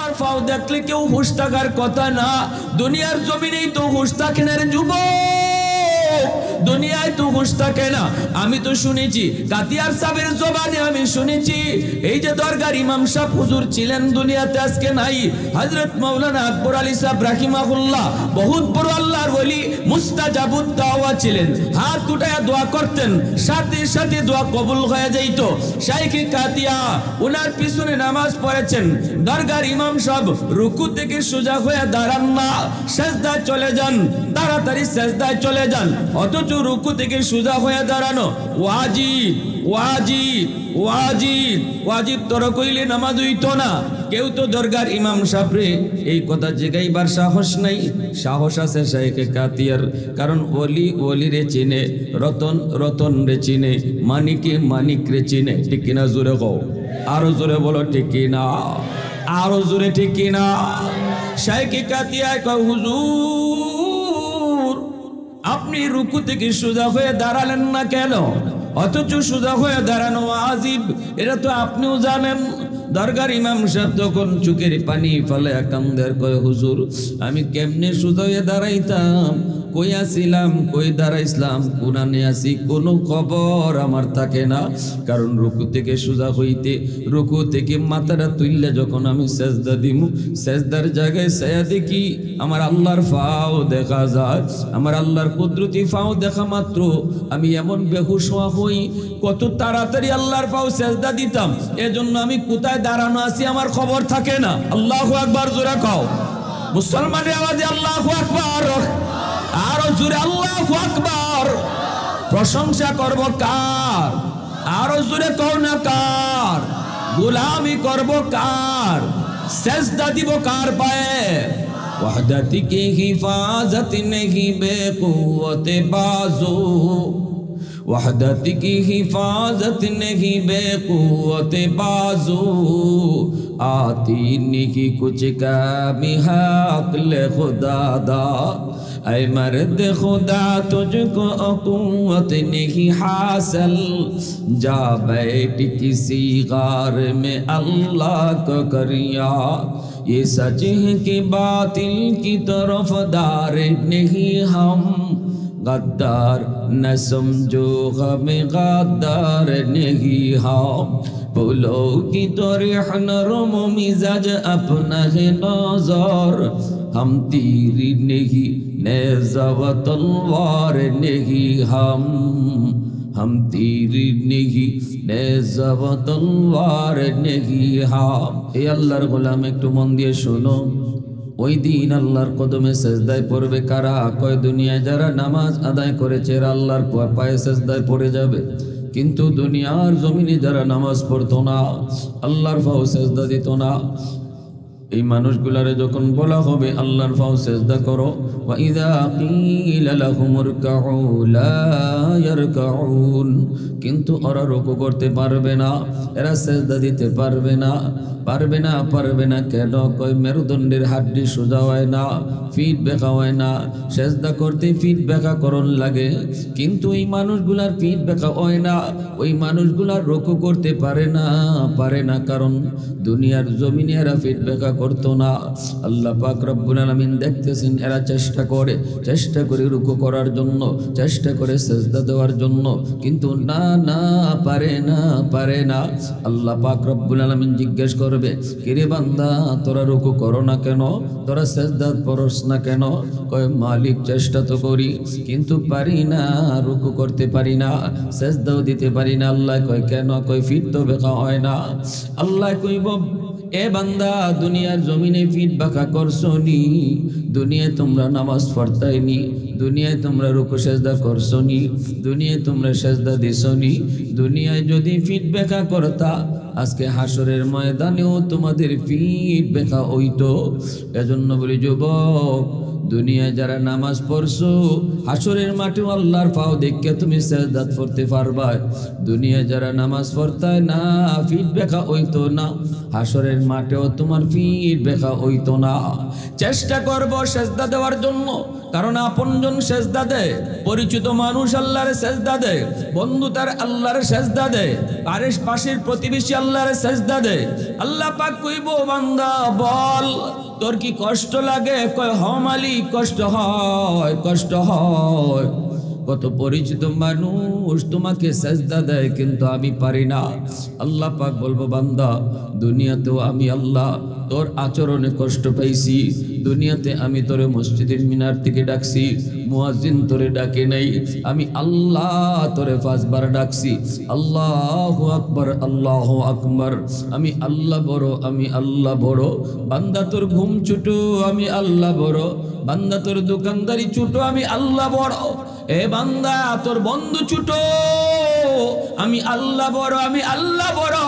আল্লাহর পাও দেখলে কেউ হুঁশ থাকার কথা না। দুনিয়ার জমিনেই তো হুঁশ থাকে না রে যুবক, দুনিয়ায় তো হুঁশ থাকে না। আমি তো শুনেছি কাতিয়ার সাহেবের জবানে আমি শুনেছি এই যে দরগার ইমাম সাহেব হুজুর ছিলেন দুনিয়াতে আজকে নাই, হযরত মাওলানা আকবর আলী সাহেব রাহিমাহুল্লাহ বহুত বড় আল্লাহর ওলি, মুস্তাজাবুদ দাওয়া ছিলেন। হাত উঠায়া দোয়া করতেন, সাথে সাথে দোয়া কবুল হয়ে যাইত। শাইখে কাতিয়া ওনার পিছনে নামাজ পড়েছেন। দরগার ইমাম সাহেব রুকু থেকে সোজা হয়ে দাঁড়ান না, সেজদায় চলে যান, তাড়াতাড়ি সেজদায় চলে যান। অথচ রুকু থেকে সোজা হয়ে দাঁড়ানো ওয়াজিব ওয়াজিব ওয়াজিব ওয়াজিব তর কইলে নামাজ হইতো না। কেউ তো দরগার ইমাম সাহেবরে এই কথা জিগাইবার সাহস নাই। সাহস আছে শাইখে কাতিয়ার, কারণ ওলি ওলি রে চিনে, রতন রতন রে চিনে, মানিকে মানিক রে চিনে। ঠিক কিনা জোরে কও, আরো জোরে বলো ঠিক কিনা, আরো জোরে ঠিক কিনা। শাইখে কাতিয়া কয় হুজুর আপনি রুকু থেকে সোজা হয়ে দাঁড়ালেন না কেন? অথচ সোজা হয়ে দাঁড়ানো ওয়াজিব, এটা তো আপনিও জানেন। দরগার ইমাম সাহেব তখন চোখের পানি ফেলে কান্দের কয় হুজুর আমি কেমনে সোজা হয়ে দাঁড়াইতাম, কই আসিলাম কই দাঁড়াইছিলাম কোরআনে আসি কোনো খবর আমার থাকে না। কারণ রুকু থেকে সোজা হইতে, রুকু থেকে মাথাটা তুললে যখন আমি সেজদা দিমু, সেজদার জায়গায় ছায়া দেখি আমার আল্লাহর ফাও দেখা যায়। আমার আল্লাহর কুদরতি ফাও দেখা মাত্র আমি এমন বেহুশ হই, কত তাড়াতাড়ি আল্লাহর ফাও সেজদা দিতাম। এজন্য আমি কোথায় দাঁড়ানো আছি আমার খবর থাকে না। আল্লাহু আকবার জোরে কও, মুসলমানের আওয়াজে আল্লাহু আকবার, আরো জোরে আল্লাহু আকবার। প্রশংসা করব কার? আরো জোরে কও না কার? গোলামি করব কার? সেজদা দিব কার পায়ে? ওয়াহদাতি কি হিফাজত নেহি বেকুওতে বাজু, वहदत की हिफाजत नहीं बेकुवत बाजू, आती नहीं कुछ कमी हक़ खुदा दा, ऐ मर्द खुदा तुझको कुव्वत नहीं हासिल, जा बैठ किसी गार में अल्लाह को करिया, ये सच है कि बातिल की तरफ दार नहीं हम, गद्दार न समझो हमें गद्दार नहीं हम, बोलो कि तोरिह नरम मिजाज अपना है नज़र, हम तीर नहीं नेज़ा व तलवार नहीं हम तीर नहीं नेज़ा व तलवार नहीं हम। ए अल्लाहर गोलाम एकटू मन दिए शोनो, ওই দিন আল্লাহর কদমে সেজদায় পড়বে কারা? কয় দুনিয়ায় যারা নামাজ আদায় করেছে এরা আল্লাহর পায়ে সেজদায় পড়ে যাবে, কিন্তু দুনিয়ার জমিনে যারা নামাজ পড়তো না, আল্লাহর পায়ে সেজদা দিত না, এই মানুষগুলারে যখন বলা হবে আল্লাহর পায়ে সেজদা করো, ওয়া ইযা কিলা লাহুম ইরকাউ লা ইয়ারকাউন, কিন্তু ওরা রুকু করতে পারবে না, এরা সেজদা দিতে পারবে না। পারবে না পারবে না কেন? কই মেরুদণ্ডের হাড্ডি সোজা হয় না, ফিট বেঁকা হয় না, সেজদা করতে ফিট বেঁকা করণ লাগে, কিন্তু এই মানুষগুলার ফিট বেঁকা হয় না, ওই মানুষগুলার রুকু করতে পারে না, কারণ দুনিয়ার জমিনে এরা ফিট বেঁকা করতো না। আল্লাহ পাক রব্বুল আলামিন দেখতেছেন এরা চেষ্টা করে রুকু করার জন্য, চেষ্টা করে সেজদা দেওয়ার জন্য, কিন্তু না পারে না। আল্লাহ পাক রব্বুল আলামিন জিজ্ঞেস করবে, কিরে বান্দা তোরা রুকু করো না কেন, তোরা সেজদা পড়স না কেন? কয় মালিক চেষ্টা তো করি কিন্তু পারি না, রুকু করতে পারি না, সেজদাও দিতে পারি না। আল্লাহ কয় কেন? কয় ফিট তো বেঁকা হয় না। আল্লাহ কইব এ বান্দা দুনিয়ার জমিনে ফিট বাঁকা করছো নি, দুনিয়ায় তোমরা নামাজ পড়তাই নি, দুনিয়ায় তোমরা রুকু সেজদা করছো নি, দুনিয়ায় তোমরা সেজদা দিছো নি, দুনিয়ায় যদি ফিট বেঁকা করতা আজকে হাসরের ময়দানেও তোমাদের ফিট বেঁকা হইতো। এজন্য বলি যুবক দুনিয়ায় যারা নামাজ পড়ছো হাসরের মাঠে আল্লাহর পাও দেখে তুমি সিজদা করতে পারবা। দুনিয়ায় যারা নামাজ পড়তায় না ফিট বেকা হইতো না, হাসরের মাঠেও তোমার ফিট বেকা হইতো না। চেষ্টা করব সিজদা দেওয়ার জন্য, কারণ আপনজন সিজদা দেয়, পরিচিত মানুষ আল্লাহর সিজদা দেয়, বন্ধু তার আল্লাহর সিজদা দেয়, পাশের প্রতিবেশী আল্লাহর সিজদা দেয়। আল্লাহ পাক কইব বান্দা বল তোর কি কষ্ট লাগে? কয় হ মালিক কষ্ট হয়, কষ্ট হয়। কত পরিচিত মানুষ তোমাকে সিজদা দেয় কিন্তু আমি পারি না। আল্লাহ পাক বলবো বান্দা দুনিয়াতেও আমি আল্লাহ তোর আচরণে কষ্ট পাইছি, দুনিয়াতে আমি তোরে মসজিদের মিনার থেকে ডাকছি, মুয়াজ্জিন তোরে ডাকে নাই, আমি আল্লাহ তোরে 5 বার ডাকছি, আল্লাহু আকবার আল্লাহু আকবার, আমি আল্লাহ বড়, আমি আল্লাহ বড়। বান্দা তোর ঘুম ছুটো, আমি আল্লাহ বড়। বান্দা তোর দোকানদারি ছুটো, আমি আল্লাহ বড়। এ বান্দা তোর বন্ধু ছুটো, আমি আল্লাহ বড়, আমি আল্লাহ বড়।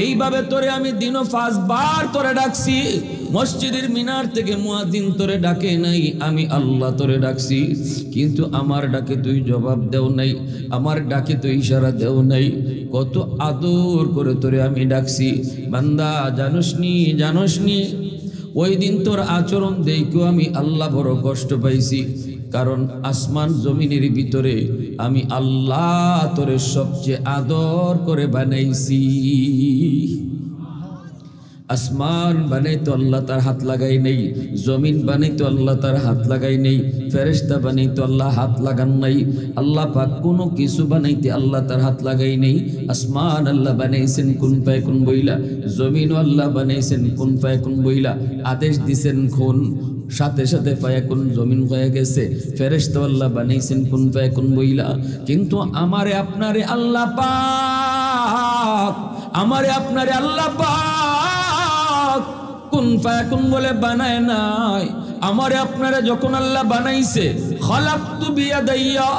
এইভাবে তোরে আমি দিনও 5 বার তোরে ডাকছি, মসজিদের মিনার থেকে মুয়াজ্জিন তোরে ডাকে নাই, আমি আল্লাহ তোরে ডাকছি, কিন্তু আমার ডাকে তুই জবাব দেও নাই, আমার ডাকে তুই ইশারা দেও নাই। কত আদর করে তোরে আমি ডাকছি। বান্দা জানোসনি, জানোসনি ওই দিন তোর আচরণ দেখো আমি আল্লাহ বড় কষ্ট পাইছি, কারণ আসমান জমিনের ভিতরে আমি আল্লাহ তোরে সবচেয়ে আদর করে বানাইছি। আসমান বানাইতো আল্লাহ তার হাত লাগাই নেই, জমিন বানাইতো আল্লাহ তার হাত লাগাই নেই, ফেরেশতা বানাইতো আল্লাহ হাত লাগান নাই। আল্লাহ পাক কোনো কিছু বানাইতে আল্লাহ তার হাত লাগাই নেই। আসমান আল্লাহ বানাইছেন কুন ফায়াকুন বইলা, জমিন আল্লাহ বানাইছেন কুন ফায়াকুন বইলা, আদেশ দিছেন খুন, সাথে সাথে ফায়াকুন জমিন হয়ে গেছে। ফেরেশতা আল্লাহ বানাইছেন কুন ফায়াকুন বইলা, কিন্তু আমারে আপনারে আল্লাহ পাক, আমারে আপনারে আল্লাহ পাক কুন ফায়াকুন বলে বানায় নাই। আমারে আপনারে যখন আল্লাহ বানাইছে খালাকতু বিয়াদাইয়া,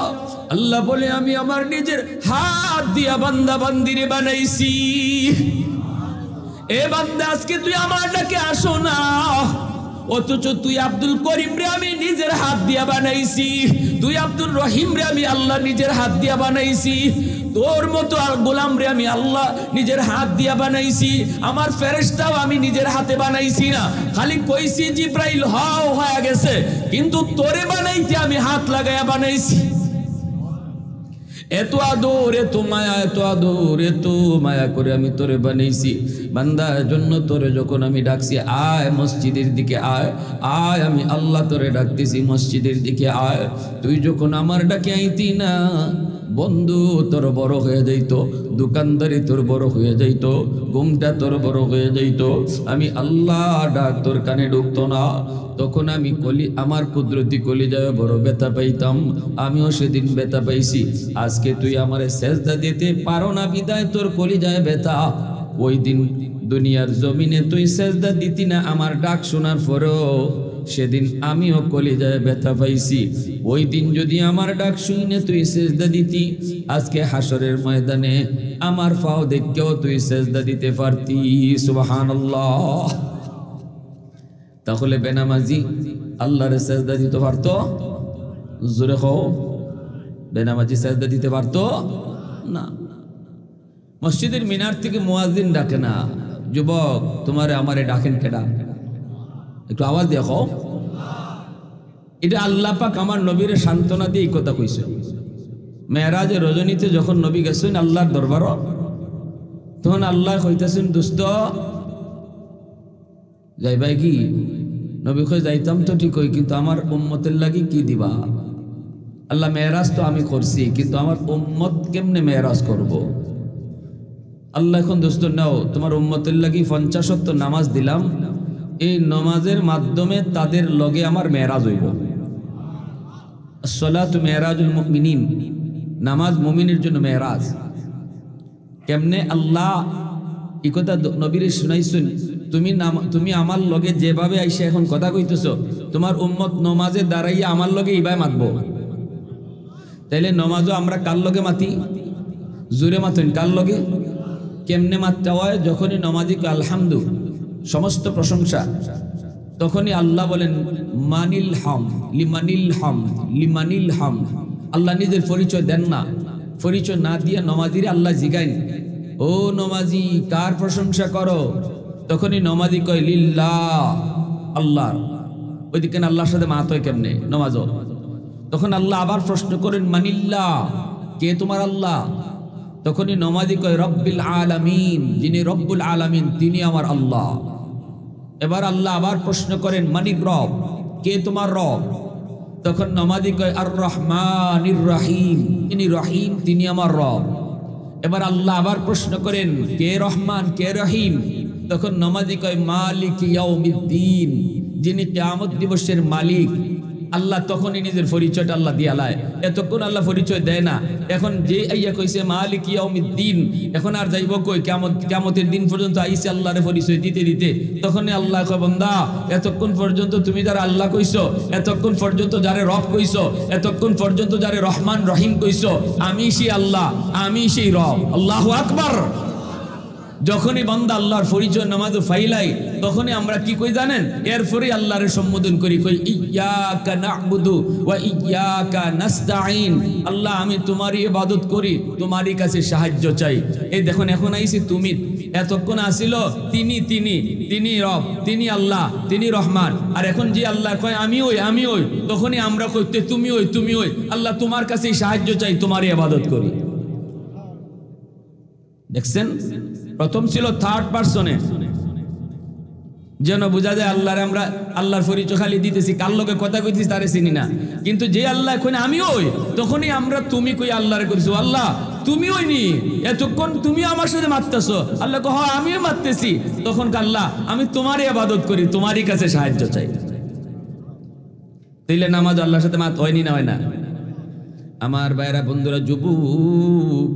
আল্লাহ বলে আমি আমার নিজের হাত দিয়া বান্দা বান্দিরে বানাইছি। এ বান্দা আজকে তুই আমার ডাকে আসো না, অথচ তুই আব্দুল করিম রে আমি নিজের হাত দিয়া বানাইছি, তুই আব্দুল রহিম রে আমি আল্লাহ নিজের হাত দিয়া বানাইছি, তোর মতো আর গোলাম রে আমি আল্লাহ নিজের হাত দিয়া বানাইছি, আমার ফেরেশতাও আমি নিজের হাতে বানাইছি না, খালি কইছি জিব্রাইল হও হয়ে গেছে, কিন্তু তোরে বানাইতে আমি হাত লাগাইয়া বানাইছি। এত আদর, এত মায়া, এত আদর, এত মায়া করে আমি তোরে বানাইছি। বান্দার জন্য তোরে যখন আমি ডাকছি আয় মসজিদের দিকে আয়, আয় আমি আল্লাহ তোরে ডাকতেছি মসজিদের দিকে আয়, তুই যখন আমার ডাকে আইতি না বন্ধু তোর বড় হয়ে যাইত, দোকানদারি তোর বড় হয়ে যাইত, ঘুমটা তোর বড় হয়ে যাইত, আমি আল্লাহ ডাক তোর কানে ঢুকতো না, তখন আমি আমার কুদরতি কলিজায় বড় ব্যথা পাইতাম, আমিও সেদিন ব্যথা পাইছি। আজকে তুই আমারে সেজদা দিতে পারো না বিদায় তোর কলিজায় ব্যথা। ওই দিন দুনিয়ার জমিনে তুই সেজদা দিতি না আমার ডাক শোনার পরেও, সেদিন আমিও কলিজায় ব্যথা পাইছি। ওই দিন যদি আমার ডাক শুনে তুই সেজদা দিতি, আজকে হাসরের ময়দানে আমার পাও দেখেও তুই সেজদা দিতে পারতি। সুবহানাল্লাহ। তাহলে বেনামাজি আল্লাহর সেজদা দিতে পারতো? জোরে কও, বেনামাজি সেজদা দিতে পারতো না। মসজিদের মিনার থেকে মুয়াজ্জিন ডাকে না, যুবক তোমারে আমারে ডাকেন কেডা? একটু আওয়াজ দেখো। এটা আল্লাহ পাক আমার নবীর সান্ত্বনা দিয়ে এই কথা কইছে। মেরাজে রজনীতে যখন নবী গেছেন আল্লাহর দরবার, তখন আল্লাহ কইতেছেন দোস্ত যাইবাই কি? নবী কই যাইতাম তো ঠিকই, কিন্তু আমার উম্মতের লাগি কি দিবা? আল্লাহ মেরাজ তো আমি করছি, কিন্তু আমার উম্মত কেমনে মেরাজ করব? আল্লাহ এখন দোস্ত নাও তোমার উম্মতের লাগি 50 ওয়াক্ত নামাজ দিলাম, এই নামাজের মাধ্যমে তাদের লগে আমার মেরাজ হইব। আসসালাতু মেরাজুল মুমিনিন, নামাজ মুমিনের জন্য মেরাজ। কেমনে? আল্লাহ এই কথা নবীর শুনাইছেন, তুমি আমার লগে যেভাবে আইসে এখন কথা কইতেছ, তোমার উম্মত নমাজে দাঁড়াইয়া আমার লগে ইবাই মাতবো। তাইলে নমাজও আমরা কার লগে মাতি? জোরে মাতেন কার লগে? কেমনে মাততে হয়? যখনই নমাজি আলহামদু, সমস্ত প্রশংসা তখনই আল্লাহ বলেন মানিল হাম লিমানিল হাম লিমানিল হাম। আল্লাহ নিজের পরিচয় দেন না, পরিচয় না দিয়ে নমাজিরে আল্লাহ জিগাইন, ও নমাজি কার প্রশংসা করো? তখনই নমাজি কয় লিল্লাহ, আল্লাহর। ওইদিকে আল্লাহর সাথে মাত হয় কেমনে নমাজ? তখন আল্লাহ আবার প্রশ্ন করেন মানিল্লাহ, কে তোমার আল্লাহ? তখনই নমাজি কয় রব্বিল আলামিন, যিনি রব্বুল আলামিন তিনি আমার আল্লাহ। এবার আল্লাহ আবার প্রশ্ন করেন মানির রব, কে তোমার রব? তখন নমাজি কয় আর রহমানির রহিম, যিনি রহিম তিনি আমার রব। এবার আল্লাহ আবার প্রশ্ন করেন কে রহমান কে রহিম? তখন নমাজি কয় মালিক ইয়াউমিদ্দিন, যিনি কিয়ামত দিবসের মালিক। আল্লাহ তখনই নিজের পরিচয়টা আল্লাহ দিয়ালায়। এতক্ষণ আল্লাহ পরিচয় দেয় না, এখন যে আইয়া কইছে মালিক ইয়াউমিদ্দিন, এখন আর যাইব কই? কিয়ামতের দিন পর্যন্ত আইছে আল্লাহর পরিচয় দিতে দিতে। তখনই আল্লাহ কয় বান্দা, এতক্ষণ পর্যন্ত তুমি যারা আল্লাহ কইছো, এতক্ষণ পর্যন্ত যারে রব কইছো, এতক্ষণ পর্যন্ত যারে রহমান রহিম কইছো, আমি সেই আল্লাহ, আমি সেই রব। আল্লাহু আকবার। যখনই বান্দা আল্লাহর পরিচয় নামাজে ফাইলাই, তখনই আমরা কি কই জানেন? এরপরে আল্লাহর সম্বোধন করি, কই ইয়্যাকা না'বুদু ওয়া ইয়্যাকা নাস্তাঈন। আল্লাহ আমি তোমারই ইবাদত করি, তোমারই কাছে সাহায্য চাই। এই দেখুন এখন আইছি তুমি, এতক্ষণ আসিল তিনি তিনি তিনি রব, তিনি আল্লাহ, তিনি রহমান। আর এখন যে আল্লাহ কয় আমি ওই আমি ওই, তখনই আমরা কইতে তুমি ওই তুমি ওই। আল্লাহ তোমার কাছে সাহায্য চাই, তোমারই ইবাদত করি। দেখছেন, প্রথম ছিল থার্ড পারসনে, যেন বোঝা যায় আল্লাহর আমরা আল্লাহর পরিচয় খালি দিতেছি, কার লগে কথা কইতেছি তারে চিনি না। কিন্তু যে আল্লাহ এখন আমি ওই, তখনই আমরা তুমি কই আল্লাহরে কইছো আল্লাহ তুমি ওই নি, এতক্ষণ তুমি আমার সাথে মারতেছো। আল্লাহ কহ আমিও মারতেছি। তখন আল্লাহ আমি তোমারই ইবাদত করি, তোমারই কাছে সাহায্য চাই। তাইলে নামাজ আল্লাহর সাথে মাত হয়নি না হয় না? আমার ভাইরা বন্ধুরা যুবক,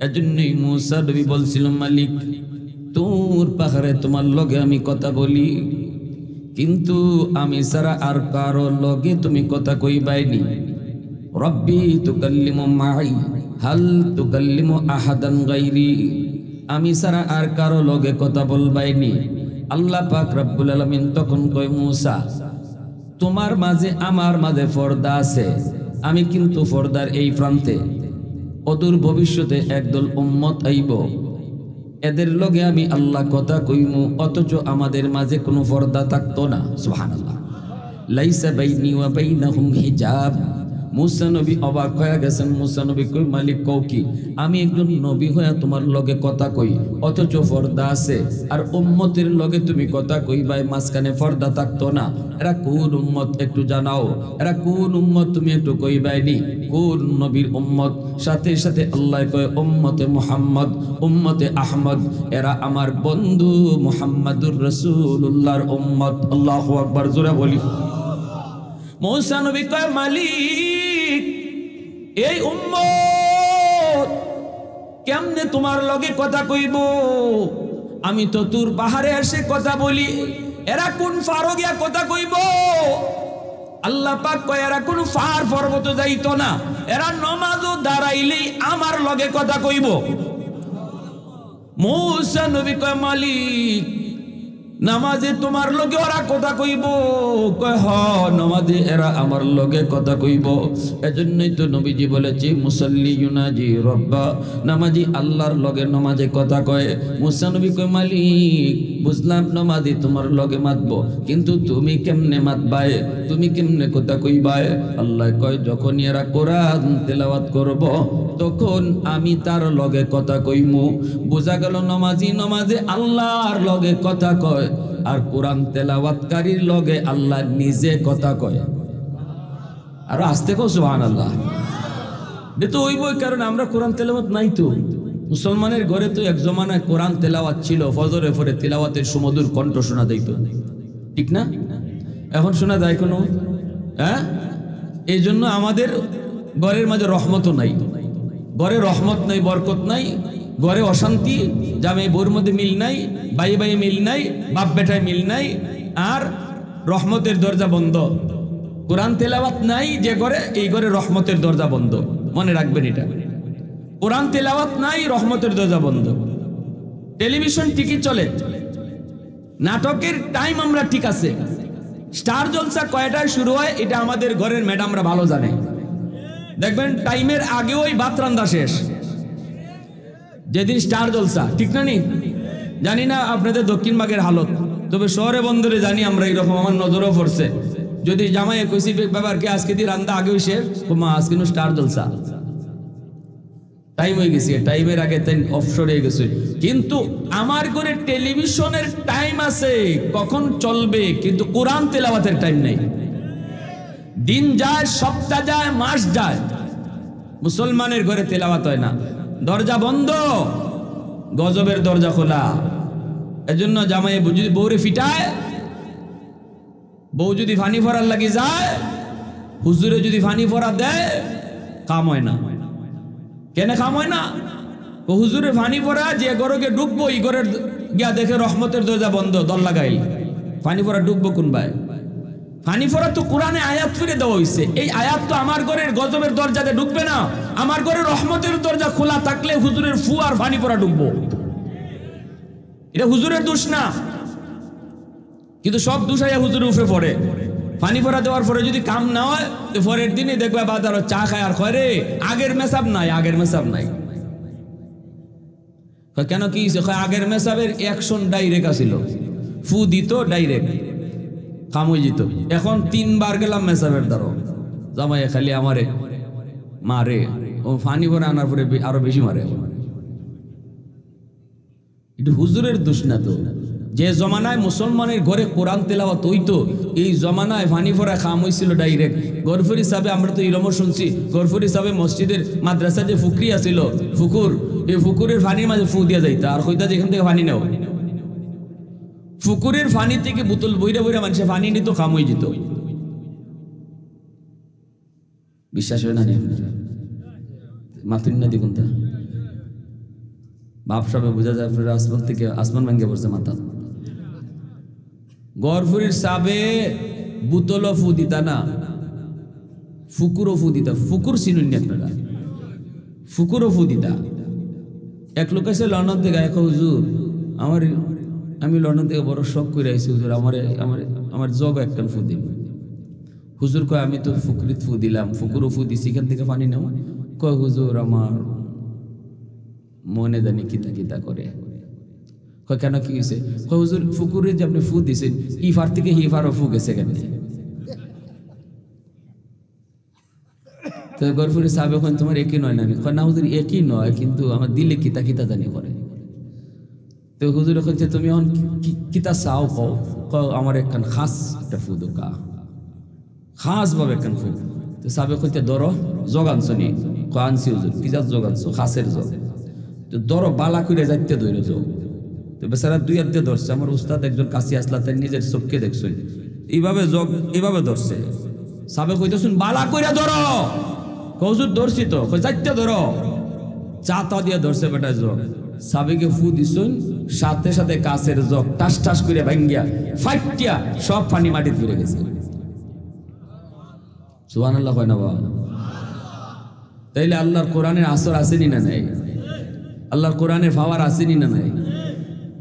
এজন্যই মুসা নবী বলছিল মালিক তোর পাহাড়ে তোমার লগে আমি কথা বলি, কিন্তু আমি ছাড়া আর কারো লগে তুমি কথা কইবাইনি। রব্বি তুকাল্লিমু মাই হাল তুকাল্লিমু আহাদান গায়রি, আমি ছাড়া আর কারো লগে কথা বলবাইনি। আল্লাহ পাক রব্বুল আলামিন তখন কয় মুসা তোমার মাঝে আমার মাঝে পর্দা আছে, আমি কিন্তু পর্দার এই প্রান্তে। অদূর ভবিষ্যতে একদল উম্মত আইব, এদের লগে আমি আল্লাহ কথা কইমু, অথচ আমাদের মাঝে কোনো পর্দা থাকতো না। সুবহানাল্লাহ। লাইসা বাইনি ওয়া বাইনাহুম হিজাব। মুসা নবী অবাক হয়ে গেছেন। মুসা নবী কই মালিক কও কি? আমি একজন নবী হয়ে তোমার লগে কথা কই, অথচ পর্দা আছে, আর উম্মতের লগে তুমি কথা কইবাই, মাঝখানে পর্দা থাকতো না। এরা কোন উম্মত একটু জানাও, এরা কোন উম্মত তুমি একটু কইবাইনি, কোন নবীর উম্মত? সাথে সাথে আল্লাহ কয় উম্মতে মুহাম্মদ, উম্মতে আহমদ, এরা আমার বন্ধু মুহাম্মাদুর রাসূলুল্লাহর উম্মত। আল্লাহু আকবার, জোরে বলি। মুসা নবী কয় মালিক এই উম্মত কেমনে তোমার লগে কথা কইব? আমি তো তোর পাহাড়ে এসে কথা বলি, এরা কোন ফারো গিয়া কথা কইব? আল্লাহ পাক কয় এরা কোন ফার পর্বত যাইতো না, এরা নামাজও দাঁড়াইলেই আমার লগে কথা কইব। মুসা নবী কয় মালিক নামাজে তোমার লগে ওরা কথা কইব? কয় হ, নামাজে এরা আমার লগে কথা কইব। এজন্যই তো নবীজি বলেছে মুসাল্লি ইউনাজি রব্বা, নামাজি আল্লাহর লগে নামাজে কথা কয়। মুসা নবী কয় মালিক বুঝলাম নামাজি তোমার লগে মাতবো, কিন্তু তুমি কেমনে মাতবায়, তুমি কেমনে কথা কইবায়? আল্লাহ কয় যখন এরা কোরআন তেলাওয়াত করব তখন আমি তার লগে কথা কইমু। বোঝা গেল নামাজি নামাজে আল্লাহর লগে কথা কয়, আর কোরআন তেলাওয়াতকারীর লগে আল্লাহ নিজে কথা কয়। আর আস্তে কও সুবহানাল্লাহ। তো ওই বই কারণ আমরা কোরআন তেলাওয়াত নাই তো। মুসলমানের ঘরে তো এক জমানায় কোরআন তেলাওয়াত ছিল, ফজরের পরে তেলাওয়াতের সুমধুর কণ্ঠ শোনা যাইত, ঠিক না? এখন শোনা যায় কোনো? হ্যাঁ, এই জন্য আমাদের ঘরের মাঝে রহমতও নাই, ঘরে রহমত নাই, বরকত নাই, ঘরে অশান্তি, জামে বউর মধ্যে মিল নাই, ভাই ভাই মিল নাই, বাপ বেটায় মিল নাই, আর রহমতের দরজা বন্ধ। কোরআন তেলাওয়াত নাই যে ঘরে, এই ঘরে রহমতের দরজা বন্ধ। মনে রাখবেন এটা, কোরআন তেলাওয়াত নাই, রহমতের দরজা বন্ধ। টেলিভিশন টিকি চলে, নাটকের টাইম আমরা ঠিক আছে, স্টার জলসা কয়টায় শুরু হয় এটা আমাদের ঘরের ম্যাডামরা ভালো জানে। দেখবেন টাইমের আগে ওই ভাত রান্না শেষ যেদিন স্টার জলসা, ঠিক না নি? জানি না আপনাদের দক্ষিণ ভাগের হালত, তবে শহরে বন্দরে জানি আমরা এরকম, আমার নজরও পড়ছে। যদি জামাই কইছি ব্যাপারকে আজকে দিয়ে রান্না আগে শেষ, মা আজকে স্টার জলসা টাইম হয়ে গেছে, টাইমের আগে তাই অফশোর হয়ে গেছে। কিন্তু আমার ঘরে টেলিভিশনের টাইম আছে কখন চলবে, কিন্তু কোরআন তেলাওয়াতের টাইম নেই। দিন যায়, সপ্তাহ যায়, মাস যায়, মুসলমানের ঘরে তেলাওয়াত হয় না। দরজা বন্ধ, গজবের দরজা খোলা। এজন্য জামাই যদি বউরে ফিটায়, বউ যদি ফানি ফরার লাগি যায়, হুজুরে যদি ফানি ফরা দেয়, কাম হয় না। কেন কাম হয় না? হুজুরে ফানি পড়া যে ঘরকে ডুববো, এই ঘরের গিয়া দেখে রহমতের দরজা বন্ধ, দল লাগাইল। ফানি পড়া ডুববো কোন ভাই? ফানি পড়া তো কোরআনে আয়াত ফিরে দেওয়া হয়েছে। এই আয়াত তো আমার ঘরের গজবের দরজাতে ঢুকবে না। আমার ঘরের রহমতের দরজা খোলা থাকলে হুজুরের ফু আর ফানি পড়া ডুববো, এটা হুজুরের দোষ না। কিন্তু সব দোষ আয়া হুজুরের উঠে পড়ে। পানি পড়া দেওয়ার পরে যদি কাম না হয়, তো পরের দিনই দেখবে বাজারও চা খায় আর কয় রে আগের মেসাব নাই, আগের মেসাব নাই। কেন কি আগের মেসাবের অ্যাকশন ডাইরেক্ট আসিল, ফু দিত ডাইরেক্ট, কাম হয়ে যেত। এখন 3 বার গেলাম মেসাবের দ্বারা, জামাই খালি আমারে মারে, ও পানি পরে আনার পরে আরো বেশি মারে। এটা হুজুরের দোষ না তো। যে জমানায় মুসলমানের ঘরে কোরআন তেলাওয়াত হইতো, এই জমানায় ফানি ফোরা খাম হয়েছিল ডাইরেক্ট। গরফুর হিসাবে আমরা তো ইরমও শুনছি, গরফুর হিসাবে মসজিদের মাদ্রাসা যে ফুকরি আছিল, ফুকুর, এই ফুকুরের ফানির মাঝে ফু দিয়া যাইতা, আর কইতা যেখান থেকে ফানি নেও। ফুকুরের ফানি থেকে বোতল বইরা বইরা মানুষের ফানি নিত, খাম হয়ে যেত। বিশ্বাস হয় না? মাতুন না দেখুন তা বাপ সবে বোঝা যায়, আসমান থেকে আসমান ভেঙে পড়ছে মাথা। গরফুরির সাবে বুতলও ফু দিতা না, ফুকুরও ফু দিতা। ফুকুর চিনুন আপনারা? ফুকুরও ফু দিতা। এক লোক আছে লন্ডন থেকে, এক হুজুর আমি লন্ডন থেকে বড় শখ করে আইছি হুজুর, আমার জগ একখান ফু দিন। হুজুর কয় আমি তো ফুকুরিত ফু দিলাম, ফুকুরও ফু দিছি, এখান থেকে পানি নেও। কয় হুজুর আমার মনে জানি কিতা কিতা করে। কয় কেন কি হয়েছে? কয় হুজুর ফুকুরে যে আপনি ফু দিছেন, ইফার থেকে হিফারও ফু গেছে কেন? তো গরফুরি সাহেব এখন তোমার একই নয় না? কয় না হুজুর একই নয়, কিন্তু আমার দিলে কিতা কিতা জানি করে। তো হুজুর এখন তুমি এখন কিতা চাও কও? কও আমার একখান খাস একটা ফু দোকা, খাস ভাবে একখান ফু। তো সাহেব কইতে ধরো জগানছো নি? কয় আনছি হুজুর। কি যা জগানছো? খাসের জগ। তো ধরো বালা করে যাইতে ধরে যাও। তো বেচারা 2 হাত দিয়ে ধরছে। আমার উস্তাদ একজন কাশি আসলা, তার নিজের চোখকে দেখছেন এইভাবে জগ এইভাবে ধরছে। সাবে কইতেছুন বালা করে ধরো। হুজুর ধরছি তো। যাইতে ধরো, চাতা দিয়ে ধরছে বেটা জগ। সাবেকে ফু দিছুন, সাথে সাথে কাছের জগ টাস টাস করে ভাঙ্গিয়া ফাইটিয়া সব পানি মাটি ফিরে গেছে। সুবহানাল্লাহ কয় না বাবা? তাইলে আল্লাহর কোরআনের আসর আসেনি না নাই? আল্লাহর কোরআনের পাওয়ার আসেনি না নাই?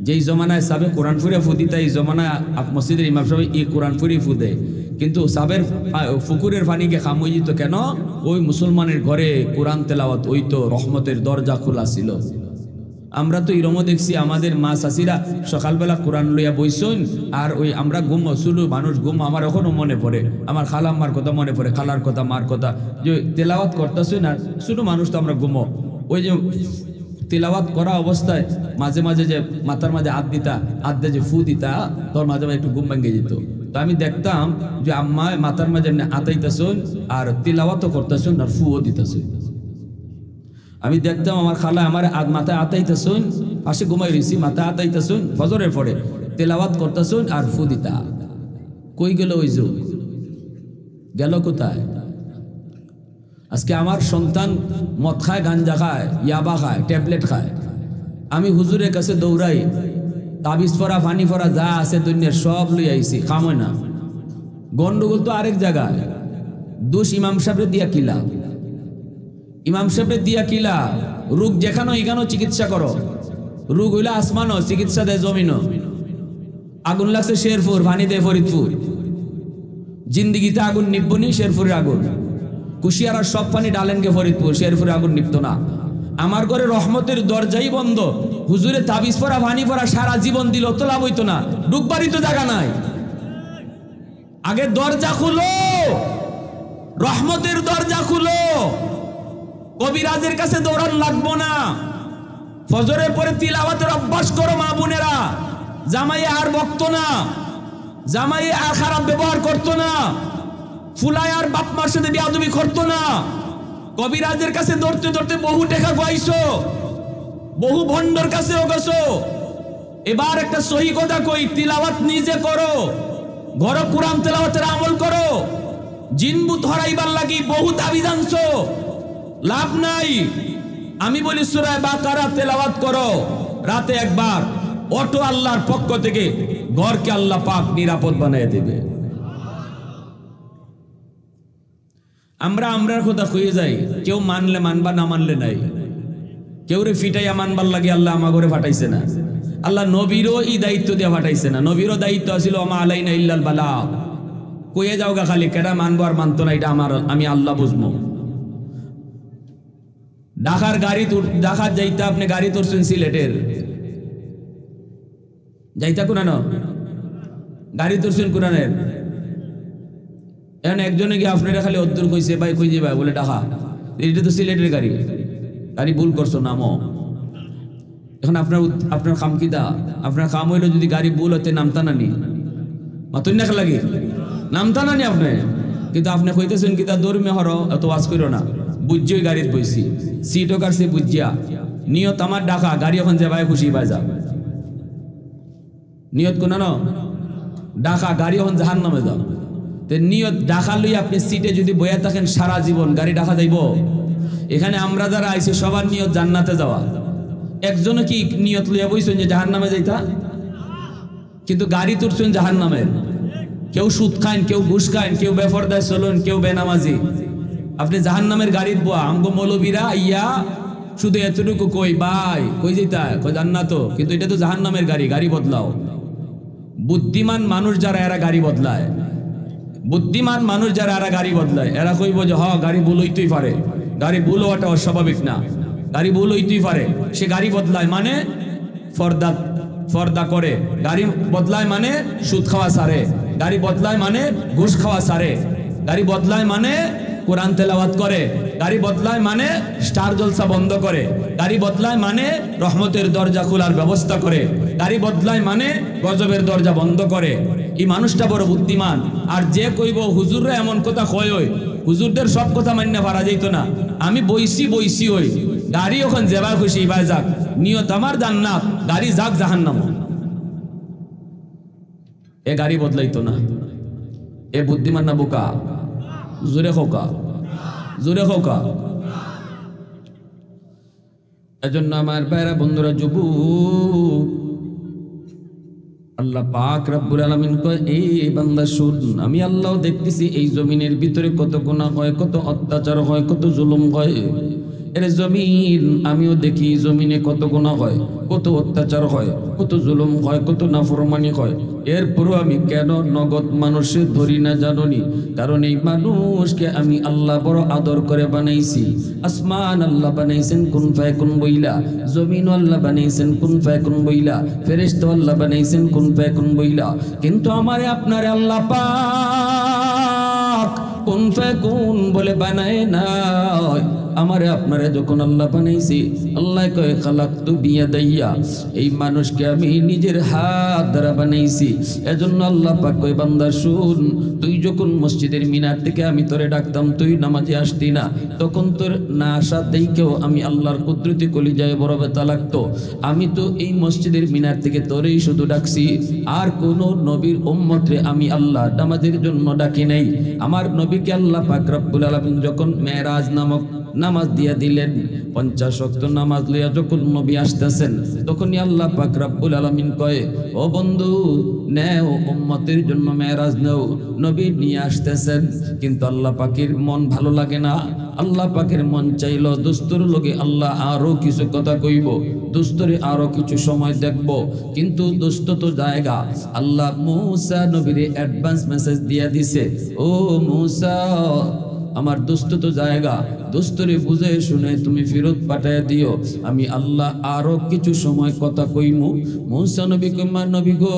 যেই জমানায় সাবে কোরআন ফুরে ফু দিতা, এই জমানায় মসজিদের ইমাম সাহেব এই কোরআন ফুরি ফু দেয়। কিন্তু সাবের ফুকুরের পানিকে খাম হয়ে যেত কেন? ওই মুসলমানের ঘরে কোরআন তেলাওয়াত হইতো, রহমতের দরজা খোলা ছিল। আমরা তো এরমও দেখছি, আমাদের মা চাষিরা সকালবেলা কোরআন লইয়া বইসন, আর ওই আমরা ঘুম শুরু মানুষ ঘুম। আমার এখনো মনে পড়ে, আমার খালাম্মার কথা মনে পড়ে, খালার কথা, মার কথা, যে তেলাওয়াত করতেছেন আর ছোট মানুষ তো আমরা ঘুমো। ওই যে তেলাওয়াত করা অবস্থায় মাঝে মাঝে যে মাথার মাঝে হাত দিতা, হাত দিয়ে যে ফু দিতা, তোর মাঝে মাঝে একটু ঘুম ভেঙে যেত। তো আমি দেখতাম যে আম্মা মাথার মাঝে এমনি আতাইতেছেন আর তেলাওয়াতও করতেছেন আর ফুও দিতেছেন। আমি দেখতাম আমার খালা আমার মাথায় আতাইতেছেন, পাশে ঘুমাই রয়েছি, মাথায় আতাইতেছেন, ফজরের পরে তেলাওয়াত করতেছেন আর ফু দিতা। কই গেল ওই যে? গেল কোথায়? আজকে আমার সন্তান মদ খায়, গাঞ্জা খায়, ইয়াবা খায়, ট্যাবলেট খায়। আমি হুজুরের কাছে দৌড়াই, তাবিজ পরা, ফানি পরা যা আছে দুনিয়ার সব লই আইছি, খামই না। গন্ডগোল তো আরেক জায়গায়। দোষ ইমাম সাহেবের দিয়া কিলা, ইমাম সাহেবের দিয়া কিলা। রোগ যেখানে এখানেও চিকিৎসা করো। রোগ হইলে আসমানও চিকিৎসা দেয় জমিনও। আগুন লাগছে শেরপুর, পানি দেয় ফরিদপুর। জিন্দিগিতে আগুন নিবনি, শেরপুরের আগুন। কুশিয়ারার সব পানি ডালেন গে ফরিদপুর, শেরপুরে আগুন নিবত না। আমার ঘরে রহমতের দরজাই বন্ধ, হুজুরে তাবিজ পরা ভানি পরা সারা জীবন দিল তো লাভ হইতো না, ডুববারই তো জায়গা নাই। আগে দরজা খুলো, রহমতের দরজা খুলো। কবিরাজের কাছে দৌড়ান লাগবো না। ফজরের পরে তিলাওয়াতের অভ্যাস করো মা বোনেরা। জামাই আর বকতো না, জামাই আর খারাপ ব্যবহার করতো না, ফুলায় আর বাপ মার সাথে বিয়াদবি করতো না। কবিরাজের কাছে দৌড়তে দৌড়তে বহু টাকা গাইছো, বহু ভণ্ডর কাছেও গেছো। এবার একটা সহি কথা কই, তিলাওয়াত নিজে করো, ঘর কুরআন তেলাওয়াতের আমল করো। জিনবুত হরাইবার লাগি বহু দাবি জানছো, লাভ নাই। আমি বলি সূরা বাকারা তেলাওয়াত করো রাতে একবার, অটো আল্লাহর পক্ষ থেকে ঘরকে আল্লাহ পাক নিরাপদ বানিয়ে দেবে। আমরার কথা কইয়ে যাই, কেউ মানলে মানবা, না মানলে নাই। কেউ রে ফিটাইয়া মানবার লাগে আল্লাহ আমা করে ফাটাইছে না। আল্লাহ নবীরও এই দায়িত্ব দিয়ে ফাটাইছে না। নবীরও দায়িত্ব আছিল আমা আলাইনা ইল্লাল বালা, কইয়ে যাও গা খালি, কেডা মানবো আর মানতো না এটা আমি আল্লাহ বুঝবো। ঢাকার ঢাকার যাইতে আপনি গাড়ি তুলছেন সিলেটের, যাইতা কোরআন গাড়ি তুলছেন কোরআনের। এখন একজনে গিয়ে আপনারা খালি অদ্দুর কইছে, ভাই কই যাবে, বলে ঢাকা, এটা তো সিলেটের গাড়ি, গাড়ি ভুল করছো নামো। এখন আপনার কাম কিতা? আপনার কাম হইলো যদি গাড়ি ভুল হতে নামতা নানি মাতুন না লাগে, নামতা নানি আপনি। কিন্তু আপনি কইতেছেন কিতা দৌড়মে হর, এত ওয়াজ করো না, বুঝছই গাড়িতে বইছি, সিটও কাটছে বুঝিয়া। নিয়ত আমার ঢাকা, গাড়ি এখন যাবাই খুশি পাই যা। নিয়ত কোন ঢাকা, গাড়ি এখন জাহান নামে যাও। নিয়ত ঢাকা লই আপনি সিটে যদি বইয়া থাকেন সারা জীবন, গাড়ি ঢাকা যাইব? এখানে আমরা যারা আইছি সবার নিয়ত জান্নাতে যাওয়া। একজনে কি নিয়ত লইয়া বইছেন যে জাহান নামে যাইতা? কিন্তু গাড়ি তুলছেন জাহান নামের। কেউ সুদ খান, কেউ ঘুষ খান, কেউ বেফরদায় চলুন, কেউ বেনামাজি। আপনি জাহান নামের গাড়ির বোয়া। আমগো মৌলবীরা ইয়া শুধু এতটুকু কই, ভাই কই যাইতা, কই জান্নাত, কিন্তু এটা তো জাহান নামের গাড়ি, গাড়ি বদলাও। বুদ্ধিমান মানুষ যারা এরা গাড়ি বদলায়, বুদ্ধিমান মানুষ যারা এরা গাড়ি বদলায়, এরা কইব যে গাড়ি ভুল হইতেই পারে, গাড়ি ভুল হওয়াটা অস্বাভাবিক না, গাড়ি ভুল হইতেই পারে। সে গাড়ি বদলায় মানে ফর্দা করে, গাড়ি বদলায় মানে সুদ খাওয়া সারে, গাড়ি বদলায় মানে ঘুষ খাওয়া সারে, গাড়ি বদলায় মানে কোরআন তেলাওয়াত করে, গাড়ি বদলায় মানে স্টার জলসা বন্ধ করে, গাড়ি বদলায় মানে রহমতের দরজা খোলার ব্যবস্থা করে, গাড়ি বদলায় মানে গজবের দরজা বন্ধ করে। এই মানুষটা বড় বুদ্ধিমান। আর যে কইব হুজুররা এমন কথা কয়, ওই হুজুরদের সব কথা মান্য পারা যাইত না। আমি বইছি ওই গাড়ি ওখান যেবার খুশি এবার যাক, নিয়ত আমার জান্নাত, গাড়ি যাক জাহান্নাম। এ গাড়ি বদলাইতো না। এ বুদ্ধিমান না বোকা? জোরে খোকা, জোরে খোকা। এজন্য আমার ভাইরা বন্ধুরা, যুবক, আল্লাহ পাক রব্বুল আলামিন কয়, এই বান্দা শুন, আমি আল্লাহ দেখতেছি এই জমিনের ভিতরে কত গুনাহ হয়, কত অত্যাচার হয়, কত জুলুম হয়। এর জমিন আমিও দেখি, জমিনে কত গুনাহ হয়, কত অত্যাচার হয়, কত জুলুম হয়, কত নাফরমানি হয়। এরপরও আমি কেন নগদ মানুষে ধরি না জানোনি? কারণ এই মানুষকে আমি আল্লাহ বড় আদর করে বানাইছি। আসমান আল্লাহ বানাইছেন কুন ফায়াকুন বইলা, জমিন আল্লাহ বানাইছেন কুন ফায়াকুন বইলা, ফেরেশতা আল্লাহ বানাইছেন কুন ফায়াকুন বইলা। কিন্তু আমারে আপনারে আল্লাহ পাক কুন ফায়াকুন বলে বানায় নাই। আমারে আপনারে যখন আল্লাহ বানাইছি, আল্লাহ কয় খালাকতু বিয়াদাইয়া, এই মানুষকে আমি নিজের হাত দ্বারা বানাইছি। এজন্য আল্লাহ পাক কয়, বান্দা শুন, তুই যখন মসজিদের মিনার থেকে আমি তোরে ডাকতাম, তুই নামাজে আসতি না, তখন তোর না আসা দেখেও আমি আল্লাহর কুদরতি কলিজায় বড় ব্যথা লাগতো। আমি তো এই মসজিদের মিনার থেকে তোরেই শুধু ডাকছি, আর কোন নবীর উম্মতরে আমি আল্লাহ নামাজের জন্য ডাকি নাই। আমার নবীকে আল্লাহ পাক রব্বুল আলামিন যখন মেরাজ নামক নামাজ দিয়া দিলেন। 50 ওয়াক্ত নামাজ লইয়া যখন নবী আসতেছেন তখনই আল্লাহ পাক রব্বুল আলামিন কয়, ও বন্ধু নেও উম্মতের জন্য মেরাজ নেও। নবী নিয়ে আসতেছেন, কিন্তু আল্লাহ পাকের মন ভালো লাগে না। আল্লাহ পাকের মন চাইল দোস্তর লগে আল্লাহ আরো কিছু কথা কইব, দোস্তরে আরো কিছু সময় দেখব। কিন্তু দোস্ত তো জায়গা, আল্লাহ মূসা নবীরে অ্যাডভান্স মেসেজ দিয়া দিছে, ও মূসা আমার দোস্ত তো জায়গা, দোস্তরে বুঝে শুনে তুমি ফেরত পাঠায় দিও, আমি আল্লাহ আরো কিছু সময় কথা কইমু। মূসা নবী কইমা, নবী গো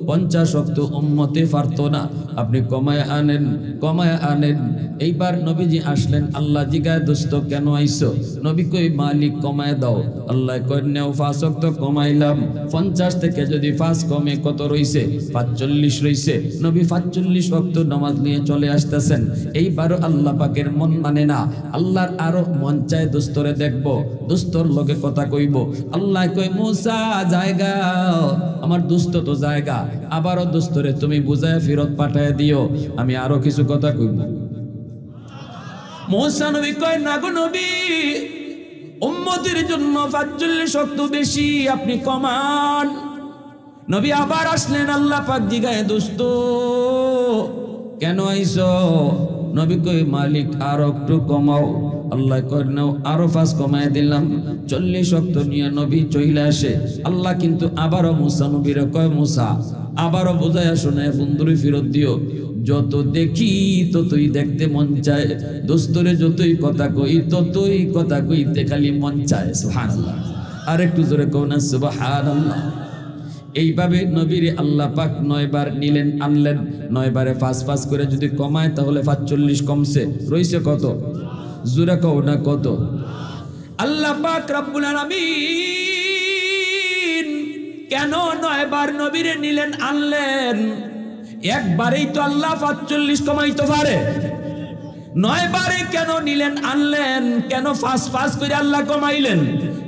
50 ওয়াক্ত উম্মতে পারতো না, আপনি কমায় আনেন, কমায় আনেন। এইবার নবীজি আসলেন, আল্লাহ জিগায় দোস্ত কেন আইছো? নবী কই মালিক কমায় দাও। আল্লাহ কয় নেও 5 ওয়াক্ত কমাইলাম। 50 থেকে যদি 5 কমে কত রইছে? 45 রইছে। নবী 45 ওয়াক্ত নামাজ নিয়ে চলে আসতেছেন। এইবারও আল্লাহ পাকের মন মানে না, আল্লাহর আরো মন চায় দোস্তরে দেখব, দোস্তর লগে কথা কইব। আল্লাহ কই মূসা জায়গা, আমার দোস্ত তো জায়গা, আবারও দোস্তরে তুমি বুঝায় ফেরত পাঠায় দিও, আমি আরো কিছু কথা কইব। মূসা নবী কয় না গো নবী, উম্মতের জন্য 45 ওয়াক্ত বেশি, আপনি কমান। নবী আবার আসলেন, আল্লাহ পাক জিগায় দোস্ত কেন আইছো? নবী কই মালিক আরো একটু কমাও। আল্লাহ কয় নাও আরো 5 কমায় দিলাম। 40 ওয়াক্ত নিয়ে নবী চলে আসে। আল্লাহ কিন্তু আবারও মূসা নবীরে কয়, মূসা আবারও বুঝায়া শোনায় বন্ধুরে ফেরত দিও। যত দেখি ততই দেখতে মন চায়, দোস্তরে যতই কথা কই ততই কথা কইতে খালি মন চায়। সুবহানাল্লাহ, আর একটু জোরে কও না সুবহানাল্লাহ। এইভাবে নবীরে আল্লাহ পাক 9 বার নিলেন আনলেন। 9 বারে 5 করে যদি কমায় তাহলে 45 কমছে, রইছে কত? জোরে কও না কত? আল্লাহ পাক রব্বুল আলামিন কেন 9 বার নবীরে নিলেন আনলেন? একবারেই তো আল্লাহ 45 কমাইতে পারে। 9 বারে কেন নিলেন আনলেন? কেন 5 করে আল্লাহ কমাইলেন?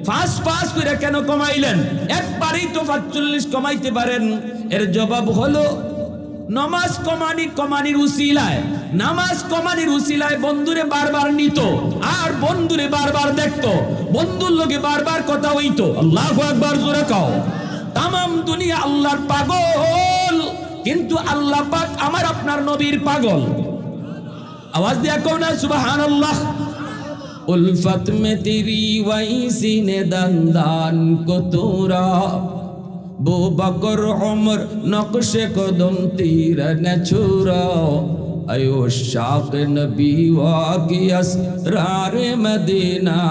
5 করে কেন কমাইলেন? একবারেই তো 45 কমাইতে পারেন। এর জবাব হলো নামাজ কমানির উসিলায়, নামাজ কমানির উসিলায় বন্ধুরে বারবার নিত আর বন্ধুরে বারবার দেখতো, বন্ধুর লগে বারবার কথা হইতো। আল্লাহু আকবার, জোরে কও। তামাম দুনিয়া আল্লাহর পাগল, কিন্তু আল্লাহ পাক আমার আপনার নবীর পাগল। आवाज दिया कहो ना सुबहान अल्लाह। उल्फत में तेरी वैसी ने दंदान को तोरा, बो बकर उमर नक्शे कदम तीर न छुरा, अयो शाक नबी वाकियस रारे मदीना,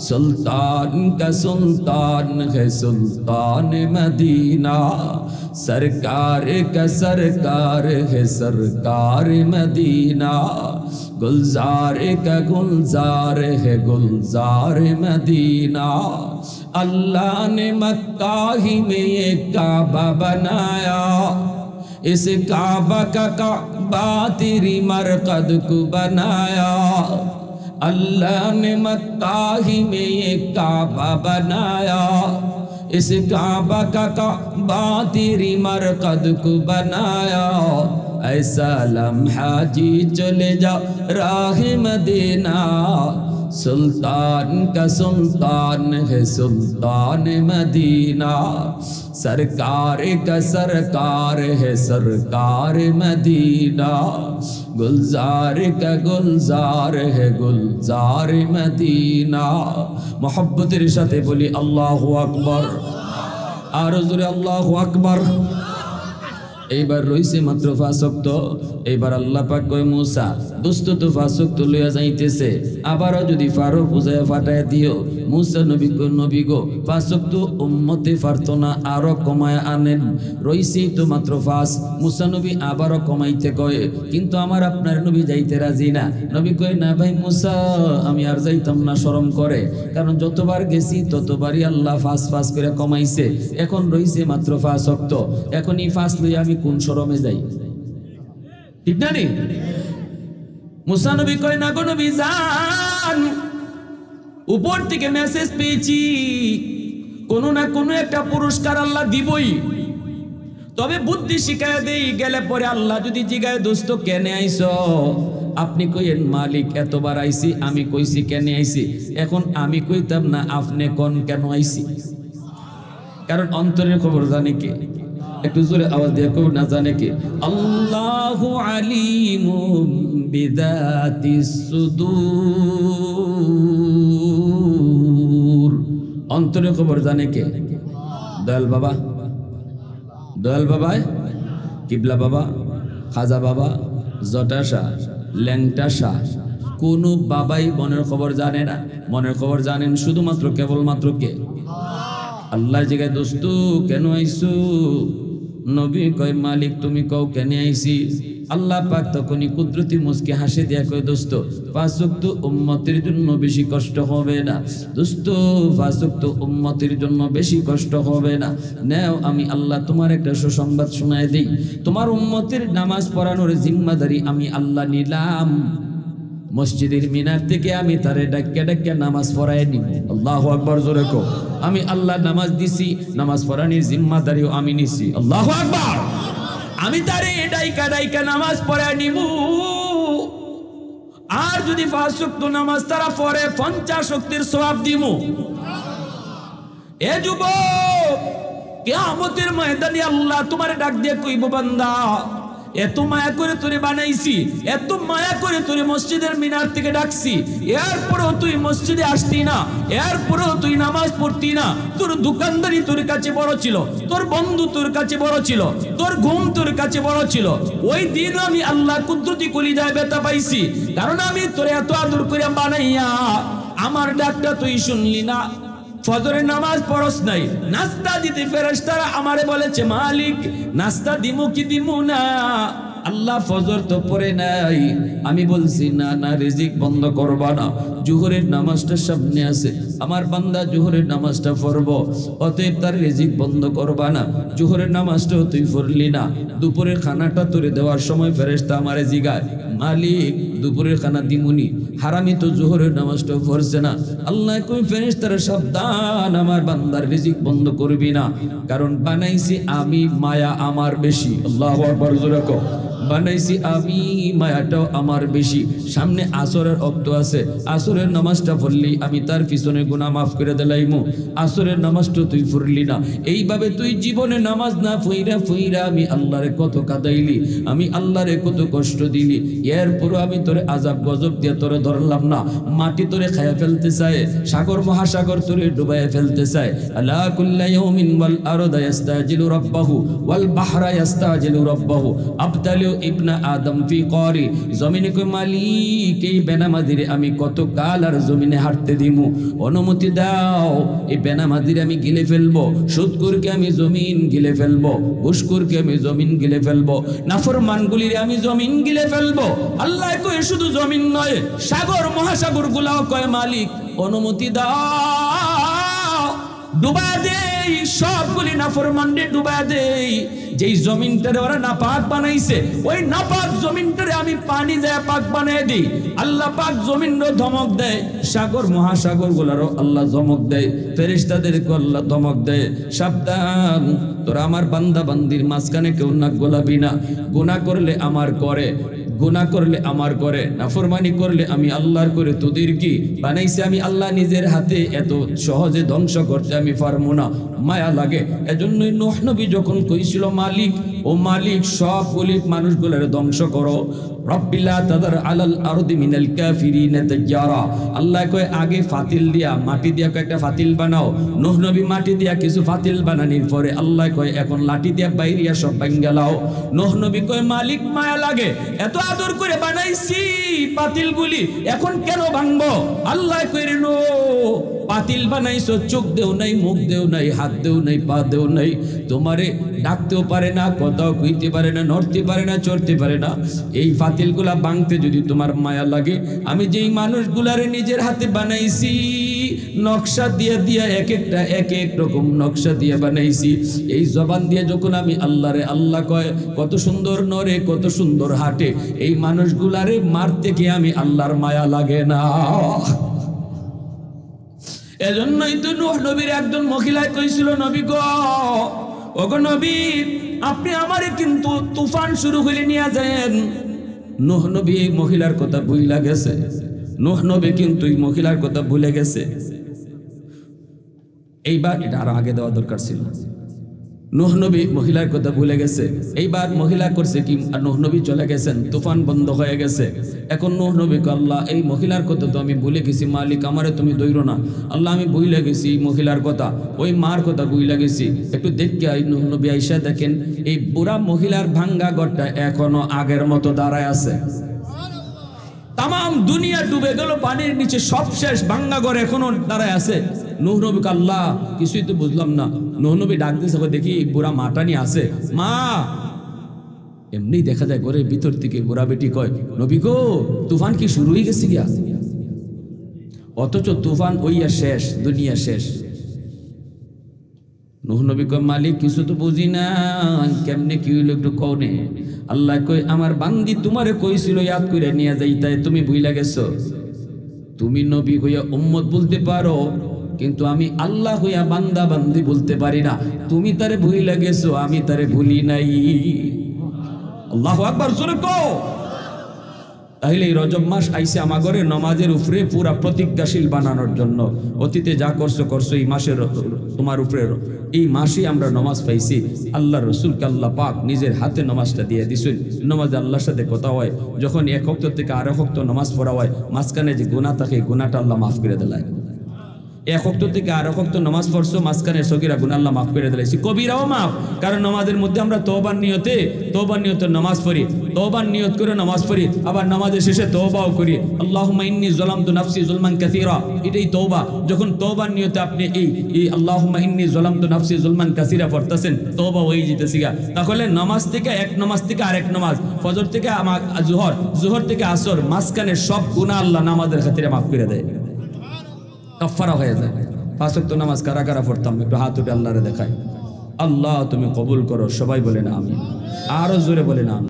सुल्तान का सुल्तान है सुल्तान मदीना, सरकार का सरकार है सरकार मदीना, गुलजार का गुलजार है गुलजार मदीना। अल्लाह ने मक्का ही में ये काबा बनाया, इस काबा का काबा तेरी मरकद को बनाया। अल्लाह ने मक्का ही में ये काबा बनाया, इस काबा का काबा तेरी मरकद को बनाया। ऐसा लम्हा जी चले जा राह मदीना, सुल्तान का सुल्तान है सुल्तान मदीना, सरकार का सरकार है सरकार मदीना, गुलजार का गुलजार है गुलजार मदीना। मोहब्बतेर साथे बोली अल्लाहु আকবার, আর জোরে আল্লাহু আকবার। এইবার রইছে মাত্র 5 ওয়াক্ত। এইবার আল্লাহ পাক কয় মূসা দোস্ত তো 5 ওয়াক্ত লইয়া যাইতেছে, আবারও যদি পারো বুঝায় ফাটায় দিও। মূসা নবী কয় নবী গো 5 ওয়াক্ত উম্মতে পারতো না, আরো কমায় আনেন। রইছেই তো মাত্র 5। মূসা নবী আবারও কমাইতে কয়, কিন্তু আমার আপনার নবী যাইতে রাজি না। নবী কয় না ভাই মূসা আমি আর যাইতাম না, শরম করে, কারণ যতবার গেছি ততবারই আল্লাহ 5 করে কমাইছে। এখন রইছে মাত্র 5 ওয়াক্ত, এখন এই 5 লইয়া আমি কোন শরমে যাই? ঠিক না নি? মূসা নবী কয় না গো নবী যান, উপর থেকে মেসেজ পেয়েছি, কোনো না কোনো একটা পুরস্কার আল্লাহ দিবই। তবে বুদ্ধি শিখায় দেই, গেলে পরে আল্লাহ যদি জিগায় দোস্ত কেনে আইছো, আপনি কইেন মালিক এতবার আইছি, আমি কইছি কেন আইছি, এখন আমি কইতাম না আপনি কোন কেন আইছি, কারণ অন্তরের খবর জানে কে? একটু জোরে আওয়াজ দিয়ে কই না জানে কে? আল্লাহু আলিমুম বিযাতিস সুদূর। অন্তরের খবর জানে কে? দয়াল বাবা, দয়াল বাবা, কিবলা বাবা, খাজা বাবা, জটা শাহ, ল্যাংটা শাহ, কোনো বাবাই মনের খবর জানে না। মনের খবর জানেন শুধুমাত্র কেবলমাত্র কে? আল্লাহ জায়গায় দোস্ত কেন আইসু? নবী কয় মালিক তুমি কও কেন আইছি? আল্লাহ পাক তখনই কুদরতি মুস্কি হাসি দিয়া কয় দোস্ত 5 ওয়াক্ত উম্মতের জন্য বেশি কষ্ট হবে না দোস্ত, 5 ওয়াক্ত উম্মতের জন্য বেশি কষ্ট হবে না। নাও আমি আল্লাহ তোমার একটা সুসংবাদ শোনায় দেই, তোমার উম্মতের নামাজ পড়ানোর জিম্মাদারি আমি আল্লাহ নিলাম। মসজিদের মিনার থেকে আমি তারে ডাক্কা ডাক্কা নামাজ পড়ায় নিব। আল্লাহু আকবার, জোরে কও। আমি আল্লাহ নামাজ দিছি, নামাজ পড়ানোর জিম্মাদারিও আমি নিছি। আল্লাহু আকবার। আমি তারে ডাইকা ডাইকা নামাজ পড়ায় নিব। আর যদি 5 ওয়াক্ত নামাজ তারা পড়ে 50 ওয়াক্তের সওয়াব দিব। এ যুবক, কিয়ামতের ময়দানে আল্লাহ তোমারে ডাক দিয়ে কইব বান্দা এত মায়া করে তোরে বানাইছি, এত মায়া করে তোরে মসজিদের মিনার থেকে ডাকছি, এরপরেও তুই মসজিদে আসতি না, এরপরেও তুই নামাজ পড়তি না। তোর দোকানদারি তোর কাছে বড় ছিল, তোর বন্ধু তোর কাছে বড় ছিল, তোর ঘুম তোর কাছে বড় ছিল। ওই দিন আমি আল্লাহ কুদরতি কলিজায় ব্যথা পাইছি, কারণ আমি তোরে এত আদর করে বানাইয়া আমার ডাকটা তুই শুনলি না। ফজরের নামাজ পড়স নাই, নাস্তা দিতে ফেরেশতারা আমারে বলেছে মালিক নাস্তা দিমু কি দিমু না। আল্লাহ ফজর তো পড়ে নাই, আমি বলছি না না রিজিক বন্ধ করবা না, জোহরের নামাজটা সামনে আছে, আমার বান্দা জোহরের নামাজটা পড়বো, অতএব তার রিজিক বন্ধ করবা না। জোহরের নামাজটাও তুই পড়লি না, দুপুরের খানাটা তোরে দেওয়ার সময় ফেরেশতা আমারে জিগায় মালিক দুপুরের খানা দিমুনি, হারামি তো জোহরের নামাজটাও পড়ছে না। আল্লাহ কই ফেরেশতারা সাবধান, আমার বান্দার রিজিক বন্ধ করবি না, কারণ বানাইছি আমি, মায়া আমার বেশি। আল্লাহু আকবার, জোরে কও। বানাইছি আমি, মায়াটাও আমার বেশি। সামনে আসরের ওয়াক্ত আছে, আসরের নামাজটা পড়লি আমি তার পিছনে গুনাহ মাফ করে দিলাইমু। আসরের নামাজটা তুই পড়লি না, এইভাবে তুই জীবনে নামাজ না পইরা পইরা আমি আল্লাহরে কত কাঁদাইলি, আমি আল্লাহরে কত কষ্ট দিলি, এরপরও আমি তোরে আযাব গজব দিয়ে তোরে ধরলাম না। মাটি তোরে খায়া ফেলতে চায়, সাগর মহাসাগর তোরে ডুবাইয়া ফেলতে চায়। আলা কুল্লা ইয়াউমিন ওয়াল আরদা ইস্তাজিলু রাব্বাহু ওয়াল বাহরা ইস্তাজিলু রাব্বাহু আবতালু ইবনা আদম ফি করি। জমিনে কই মালিক এই বেনামাজিরে আমি কত কাল আর জমিনে হাঁটতে দিমু, অনুমতি দাও এই বেনামাজিরে আমি গিলে ফেলবো, সুদখোরকে আমি জমিন গিলে ফেলবো, ঘুষখোরকে আমি জমিন গিলে ফেলবো, নাফরমানগুলিরে আমি জমিন গিলে ফেলবো। আল্লাহ কই শুধু জমিন নয়, সাগর মহাসাগর গুলাও কয় মালিক অনুমতি দাও, ডুবা দেই সবগুলি নাফরমানরে ডুবা দেই। যেই জমিনটারে ওরা নাপাক বানাইছে, ওই নাপাক জমিনটারে আমি পানি যায় পাক বানাই দিই। আল্লাহ পাক জমিনরও ধমক দেয়, সাগর মহাসাগর গুলারও আল্লাহ ধমক দেয়, ফেরেশতাদেরকে আল্লাহ ধমক দেয়, সাবধান তোরা আমার বান্দা বান্দির মাঝখানে কেউ নাক গোলাবি না। গুনাহ করলে আমার করে, গুনাহ করলে আমার করে, নাফরমানি করলে আমি আল্লাহর করে। তোদের কি বানাইছে আমি আল্লাহ নিজের হাতে, এত সহজে ধ্বংস করতে আমি পারবো না, মায়া লাগে। এজন্যই নূহ নবী যখন কইছিল মালিক ও মালিক সবগুলি মানুষগুলোর ধ্বংস করো, রব্বিলা তাদার আলাল আরদি মিনাল কাফিরিনা তাইয়ারা। আল্লাহ কয় আগে ফাতিল দিয়া, মাটি দিয়া একটা ফাতিল বানাও। নূহ নবী মাটি দিয়া কিছু ফাতিল বানানির পরে আল্লাহ কয় এখন লাঠি দিয়া বাইরিয়া সব ভাঙ্গালাও। নূহ নবী কয় মালিক মায়া লাগে, এত আদর করে বানাইছি পাতিলগুলি, এখন কেন ভাঙবো? আল্লাহ কয় রে নো পাতিল বানাইছো, চোখ দেও নাই, মুখ দেও নাই, হাত দেও নাই, পা দেও নাই, তোমারে ডাকতেও পারে না, কথাও কইতে পারে না, নড়তে পারে না, চড়তে পারে না। এই ফাতিলগুলা ভাঙতে যদি তোমার মায়া লাগে, আমি যেই মানুষগুলারে নিজের হাতে বানাইছি, নকশা দিয়ে দিয়ে এক একটা এক এক রকম নকশা দিয়ে বানাইছি, এই জবান দিয়ে যখন আমি আল্লাহরে, আল্লাহ কয় কত সুন্দর নরে, কত সুন্দর হাঁটে, এই মানুষগুলারে মারতে কি আমি আল্লাহর মায়া লাগে না? এজন্যই তো নূহ নবীর একজন মহিলায় কইছিল নবী গো, ওগো নবী আপনি আমারে কিন্তু তুফান শুরু হইলে নিয়ে যান, নূহ নবী এই মহিলার কথা ভুলে গেছে। নূহ নবী কিন্তু এই মহিলার কথা ভুলে গেছে। এইবার এটা আরো আগে দেওয়া দরকার ছিল। নূহ নবী মহিলার কথা ভুলে গেছে। এইবার মহিলা করছে কি, নূহ নবী চলে গেছেন, তুফান বন্ধ হয়ে গেছে। এখন নূহ নবী কয়, আল্লাহ এই মহিলার কথা তো আমি ভুলে গেছি, মালিক আমারে তুমি দইরো না। আল্লাহ আমি ভুলে গেছি এই মহিলার কথা, ওই মার কথা ভুলে গেছি। একটু দেখি নূহ নবী আইসা দেখেন এই বুড়া মহিলার ভাঙ্গা ঘরটা এখনো আগের মতো দাঁড়ায় আছে। তাম দুনিয়া ডুবে গেল পানির নিচে, সব শেষ, ভাঙ্গা ঘর এখনো দাঁড়ায় আছে। নূহ নবী কয়, আল্লাহ কিছুই তো বুঝলাম না। নূহ নবী ডাক দিয়েছে, দেখি বুড়া মাটা নিয়ে আছে। মা, এমনি দেখা যায় ঘরের ভিতর থেকে বুড়া বেটি কয়, নবী গো তুফান কি শুরু হয়ে গেছে গিয়া? অথচ তুফান ওইয়া শেষ, দুনিয়া শেষ। নূহ নবী কয়, মালিক কিছু তো বুঝি না, কেমনে কি হইল একটু কওনে। আল্লাহ কই, আমার বান্দি তোমারে কইছিল ইয়াদ করে নিয়ে যাইতাই, তুমি ভুইলা গেছো। তুমি নবী হইয়া উম্মত বলতে পারো, কিন্তু আমি আল্লাহ হইয়া বান্দা বান্দি বলতে পারি না। তুমি তারে ভুইলা গেছো, আমি তারে ভুলি নাই। আল্লাহু আকবার, জোরে কও। তাহলে এই রজব মাস আইসে আমাগরে নমাজের উপরে পুরা প্রতিজ্ঞাশীল বানানোর জন্য। অতীতে যা করছো করছো, এই মাসের তোমার উপরে, এই মাসে আমরা নমাজ পাইছি। আল্লাহ রসুলকে আল্লাহ পাক নিজের হাতে নমাজটা দিয়ে দিছেন। নমাজে আল্লাহর সাথে কথা হয়, যখন এক ওয়াক্ত থেকে আরেক ওয়াক্ত নমাজ পড়া হয়, মাঝখানে যে গুনাহ থাকে গুনাহটা আল্লাহ মাফ করে দেয়। এক ওয়াক্ত থেকে আরেক ওয়াক্ত নমাজ পড়ছো, মাঝখানে সগীরা গুনাহ আল্লাহ মাফ করে দিয়েছে, কবিরাও মাফ। কারণ নমাজের মধ্যে আমরা তওবার নিয়তে নমাজ পড়ি, তওবার নিয়ত করে নমাজ পড়ি, আবার নামাজের শেষে তওবাও করি, আল্লাহুম্মা ইন্নী যালামতু নাফসি যুলমান কাসীরা, এটাই তওবা। যখন তওবার নিয়তে আপনি এই আল্লাহুম্মা ইন্নী যালামতু নাফসি যুলমান কাসীরা পড়তেছেন, তওবা হয়ে যেতেছে। তাহলে নামাজ থেকে এক নামাজ থেকে আরেক নামাজ, ফজর থেকে জোহর থেকে আসর, মাঝখানে সব গুনাহ আল্লাহ নামাজের খাতিরে মাফ করে দেয়, কাফারা হয়ে যায়। 5 ওয়াক্ত নামাজ কারা কারা পড়তাম একটু হাত উঠে আল্লাহরে দেখায়। আল্লাহ তুমি কবুল করো, সবাই বলে না আমিন, আরো জোরে বলে না।